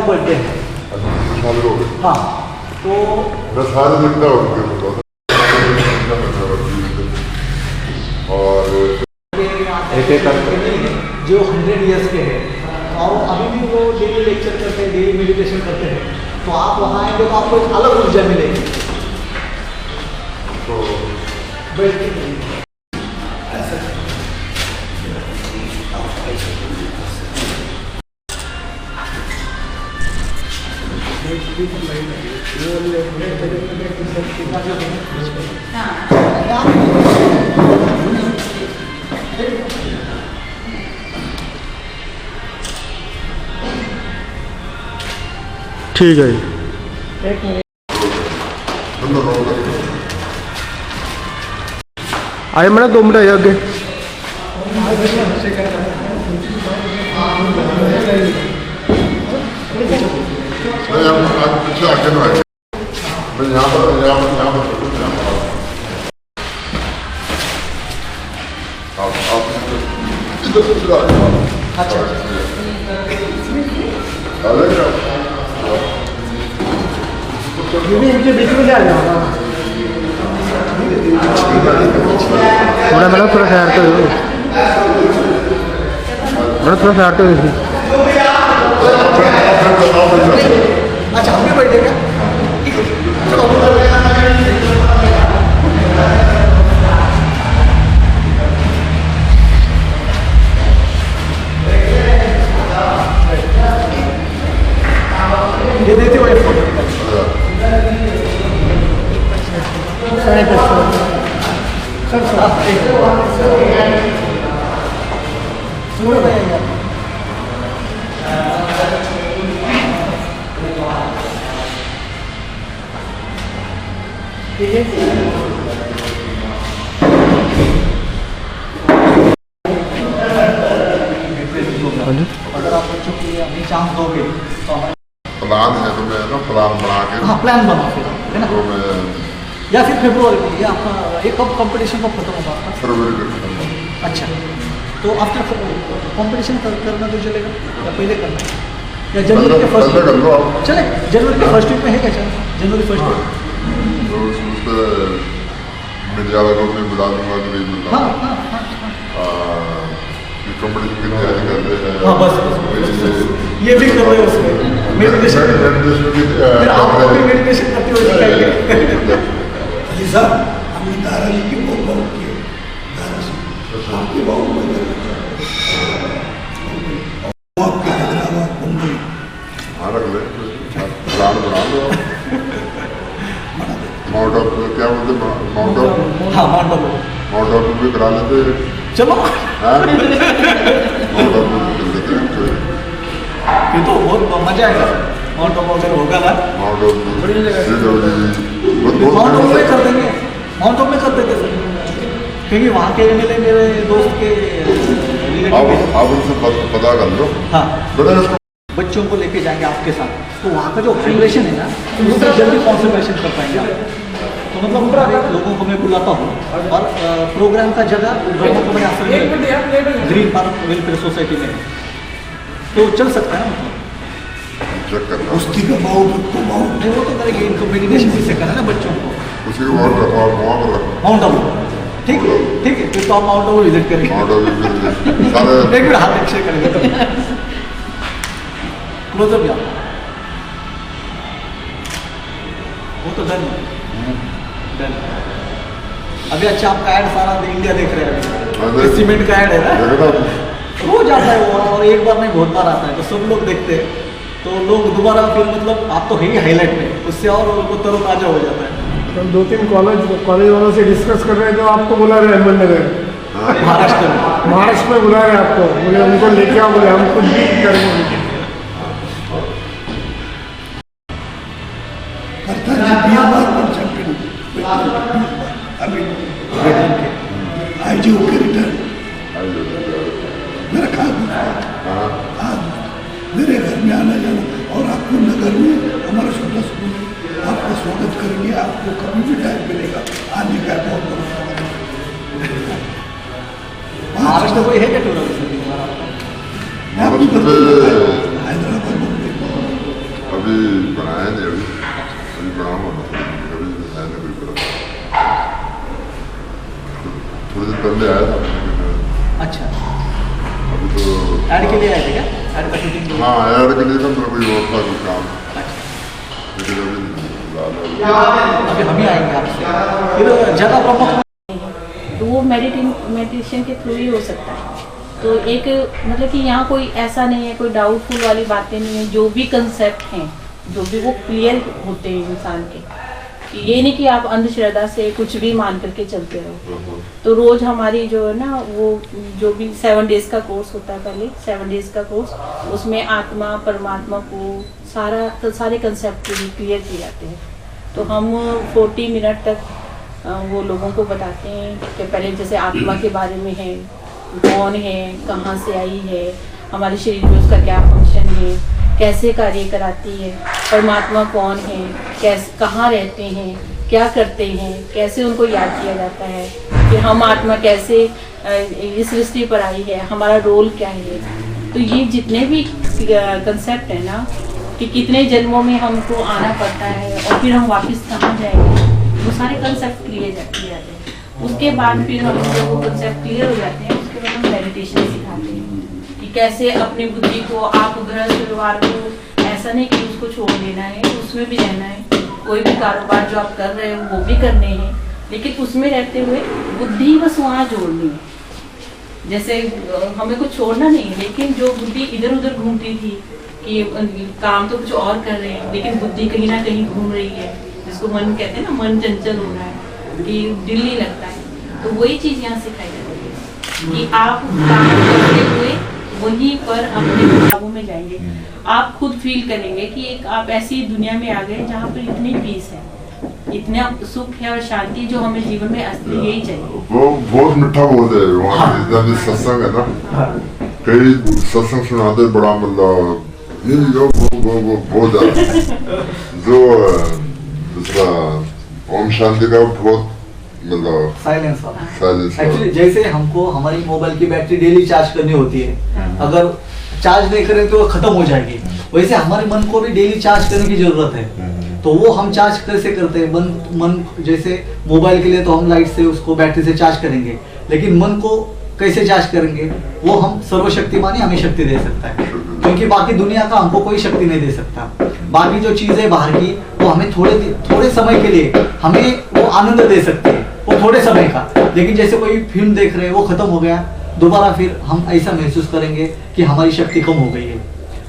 Birthday है। हाँ तो सारे दिखता और जो 100 इयर्स के हैं और अभी भी वो डेली लेक्चर करते हैं, डेली मेडिटेशन करते हैं, तो आप वहाँ आएंगे तो आपको एक अलग ऊर्जा मिलेगी। तो बैठ के ठीक है जी। आए मैडम 2 मिनट आइए आगे। पीछे आगे ना आए, मैं यहाँ पर अच्छा इनके बीच में जा जाओ। थोड़ा मैडम थोड़ा साइड तो मैडम थोड़ा साइड तो अच्छा हम भी बैठेगा। ये देते हुए फोटो अगर आप बच्चों के लिए अभी चांस दोगे तो प्लान है, तो मैं ना प्लान बना के हाँ प्लान बना फिर है ना, तो मैं या फिर फरवरी में, या आपका ये कब कंपटीशन कब खत्म होगा आपका? फरवरी में। अच्छा तो आफ्टर कंपटीशन करना तो चलेगा या पहले करना है या जनवरी के फर्स्ट कर लो आप। चले जनवरी के फर्स्ट वीक में है क्या? चल जनवरी फर्स्ट वीक तो उससे मीडिया वालों में बुला दूंगा कि नहीं मिलता। हाँ हाँ हाँ कंपटीशन की तैयारी कर रहे हैं। हाँ बस ये भी कर रहे हो उसमें मेडिटेशन करते हुए दिखाएंगे। सर हमने दाराजी की बहुत किए, दाराजी आपकी बहुत मदद आपके हैदराबाद मुंबई। हाँ रख ले, प्लान बना लो। माउंट आबू क्या बोलते, माउंट आबू? हाँ माउंट आबू भी करा लेते। चलो माउंट आबू कर लेते हैं। ये तो बहुत मजा आएगा माउंट आबू अगर होगा ना। माउंट आबू माउंट आबू में कर देंगे, माउंट आबू में कर देंगे सर, क्योंकि वहाँ के मिले मेरे दोस्त के आप उनसे पता कर लो। हाँ बड़े बच्चों को लेके जाएंगे आपके साथ, तो वहाँ का जो वाइब्रेशन है ना उससे जल्दी कॉन्सेंट्रेशन कर पाएंगे आप। तो मतलब सारे लोगों को मैं बुलाता हूँ और प्रोग्राम का जगह ब्रह्मा कुमारी आश्रम में ग्रीन पार्क वेलफेयर सोसाइटी में, तो चल सकता है ना मतलब चेक करना। कुश्ती का माउंट तो माउंट नहीं वो तो करेंगे, इनको मेडिटेशन भी सिखाना ना बच्चों को। उसी को वहाँ रखो, वहाँ पर रखो। माउंट आबू ठीक है फिर तो आप माउंट आबू विजिट करेंगे। माउंट आबू सारे एक मिनट हाथ शेयर करेंगे क्लोजअप यार वो तो डन डन। अभी अच्छा आपका ऐड सारा इंडिया देख रहे हैं, अभी सीमेंट का ऐड है ना, रोज आता है वो और एक बार नहीं बहुत बार आता है, तो सब लोग देखते हैं तो लोग दोबारा फिर मतलब आप तो है ही हाईलाइट में, उससे और उनको तरोताजा हो जाता है। हम 2-3 कॉलेज वालों से डिस्कस कर रहे हैं, तो आपको बुला रहे हैं अहमदनगर महाराष्ट्र में बुला रहे हैं आपको, बोले उनको लेके आओ, बोले हम कुछ भी करेंगे। अभी आईजी के रिटर्न मेरा खाद मेरे घर में आना जाना, और आपको नगर में हमारा छोटा स्कूल है, आपका स्वागत करेंगे, आपको कभी भी टाइम मिलेगा आने का बहुत बहुत स्वागत। महाराष्ट्र कोई है क्या टूरिस्ट? पहले आया था लेकिन अच्छा, अभी तो ऐड के लिए आए थे क्या? ऐड का शूटिंग? हाँ ऐड के लिए था, मेरा कोई और था कोई काम, अच्छा, लेकिन अभी अभी हम ही आएंगे आपसे। फिर जगह प्रमुख तो वो मेडिटेशन के थ्रू ही हो सकता है। तो एक मतलब कि यहाँ कोई ऐसा नहीं है, कोई डाउटफुल वाली बातें नहीं है, जो भी कंसेप्ट हैं जो भी वो क्लियर होते हैं इंसान के। ये नहीं कि आप अंधश्रद्धा से कुछ भी मान करके चलते रहो। तो रोज हमारी जो है ना वो जो भी 7 डेज का कोर्स होता है, पहले 7 डेज का कोर्स, उसमें आत्मा परमात्मा को सारे कंसेप्ट क्लियर किए जाते हैं। तो हम 40 मिनट तक वो लोगों को बताते हैं कि पहले जैसे आत्मा के बारे में है, कौन है, कहाँ से आई है, हमारे शरीर में उसका क्या फंक्शन है, कैसे कार्य कराती है, परमात्मा कौन है, कैसे कहाँ रहते हैं, क्या करते हैं, कैसे उनको याद किया जाता है, कि हम आत्मा कैसे इस सृष्टि पर आई है, हमारा रोल क्या है। तो ये जितने भी कंसेप्ट है ना कि कितने जन्मों में हमको आना पड़ता है और फिर हम वापस कहाँ जाएंगे, वो सारे कंसेप्ट क्लियर जाते हैं। उसके बाद फिर हम जब वो कंसेप्ट क्लियर हो जाते हैं, उसके बाद हम मेडिटेशन सिखाते हैं कि कैसे अपनी बुद्धि को आप गृहस्थ व्यवहार को ऐसा नहीं कि उसको छोड़ देना है, उसमें भी रहना है। कोई भी कारोबार जो आप कर रहे हो वो भी करने हैं, लेकिन उसमें रहते हुए बुद्धि बस वहाँ जोड़नी है। जैसे हमें कुछ छोड़ना नहीं है, लेकिन जो बुद्धि इधर उधर घूमती थी कि काम तो कुछ और कर रहे हैं लेकिन बुद्धि कहीं ना कहीं घूम रही है, जिसको मन कहते हैं ना, मन चंचल हो रहा है कि दिल नहीं लगता है, तो वही चीज यहाँ सिखाई जाती है कि आप काम करते हुए वहीं पर अपने काबू में जाएंगे। आप खुद फील करेंगे कि एक आप ऐसी दुनिया में आ गए जहाँ पर इतनी पीस है, इतना सुख है और शांति जो हमें जीवन में असली यही चाहिए। वो बहुत मीठा बोलते हैं वहाँ जितना भी सत्संग है ना, कई सत्संग सुनाते बड़ा मतलब ये वो बहुत ज्यादा जो दूसरा ओम शांति का बहुत मतलब साइलेंस वाला। साइलेंस एक्चुअली जैसे हमको हमारी मोबाइल की बैटरी डेली चार्ज करनी होती है, अगर चार्ज नहीं करें तो खत्म हो जाएगी, वैसे हमारे मन को भी डेली चार्ज करने की जरूरत है। तो वो हम चार्ज कैसे करते हैं? मन जैसे मोबाइल के लिए तो हम लाइट से उसको बैटरी से चार्ज करेंगे, लेकिन मन को कैसे चार्ज करेंगे? वो हम सर्वशक्तिमान ही हमें शक्ति दे सकता है, क्योंकि बाकी दुनिया का हमको कोई शक्ति नहीं दे सकता। बाकी जो चीजें बाहर की वो हमें थोड़े समय के लिए हमें वो आनंद दे सकती है, वो थोड़े समय का। लेकिन जैसे कोई फिल्म देख रहे हैं, वो खत्म हो गया, दोबारा फिर हम ऐसा महसूस करेंगे कि हमारी शक्ति कम हो गई है।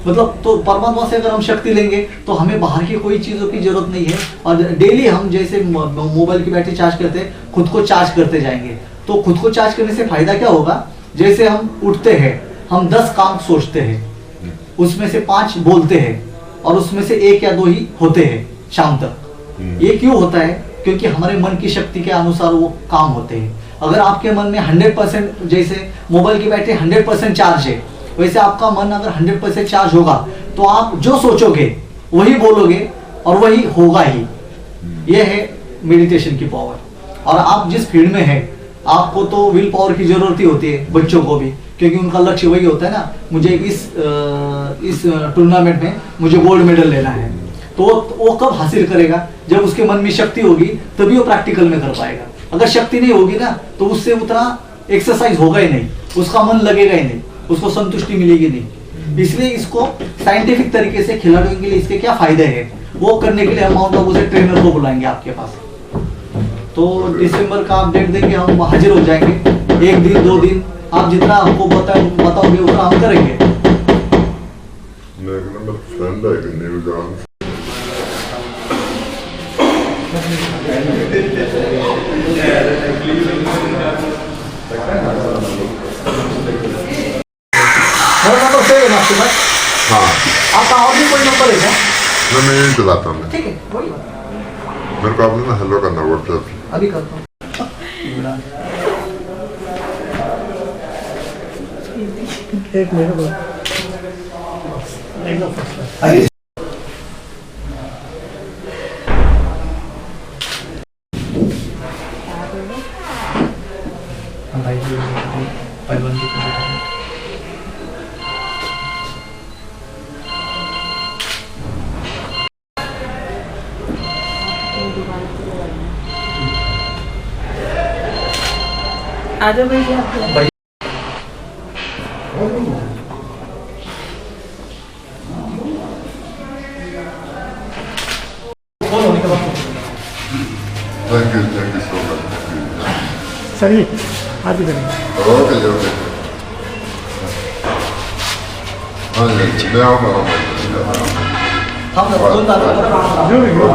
मतलब तो परमात्मा से अगर हम शक्ति लेंगे तो हमें बाहर की कोई चीजों की जरूरत नहीं है। और डेली हम जैसे मोबाइल की बैटरी चार्ज करते हैं, खुद को चार्ज करते जाएंगे। तो खुद को चार्ज करने से फायदा क्या होगा? जैसे हम उठते हैं, हम 10 काम सोचते हैं, उसमें से 5 बोलते हैं और उसमें से 1 या 2 ही होते हैं शाम तक। ये क्यों होता है? क्योंकि हमारे मन की शक्ति के अनुसार वो काम होते हैं। अगर आपके मन में 100%, जैसे मोबाइल की बैटरी 100% चार्ज है, वैसे आपका मन अगर 100% चार्ज होगा तो आप जो सोचोगे वही बोलोगे और वही होगा ही। ये है मेडिटेशन की पावर। और आप जिस फील्ड में है, आपको तो विल पावर की जरूरत ही होती है, बच्चों को भी, क्योंकि उनका लक्ष्य वही होता है ना, मुझे इस टूर्नामेंट में मुझे गोल्ड मेडल लेना है। तो वो कब हासिल करेगा? जब उसके मन में शक्ति होगी, तभी वो प्रैक्टिकल में कर पाएगा। अगर शक्ति नहीं होगी ना, तो उससे उतना एक्सरसाइज होगा ही नहीं, उसका मन लगेगा ही नहीं, उसको संतुष्टि मिलेगी नहीं। इसलिए इसको साइंटिफिक तरीके से खिलाड़ियों के लिए इसके क्या फायदे हैं, वो करने के लिए हम माउंट आबू से ट्रेनर को बुलाएंगे आपके पास। तो दिसंबर का आप डेट देंगे, हम हाजिर हो जाएंगे। 1 दिन 2 दिन आप जितना हमको बताओगे उतना हम करेंगे। फ्रेंड है कि नहीं जान नंबर सेव है आपके पास? हाँ, आपका और भी कोई नंबर है क्या? मैं यही चलाता हूँ। ठीक है, वही बात। मेरे को आपने ना हेलो करना व्हाट्सएप, अभी करता हूँ। एक मिनट आ जाओ भैया आप। Thank you so much. चलिए आप भी करेंगे। Okay. हाँ जी, मैं आऊँगा। हम 2 तारीख जो भी हो।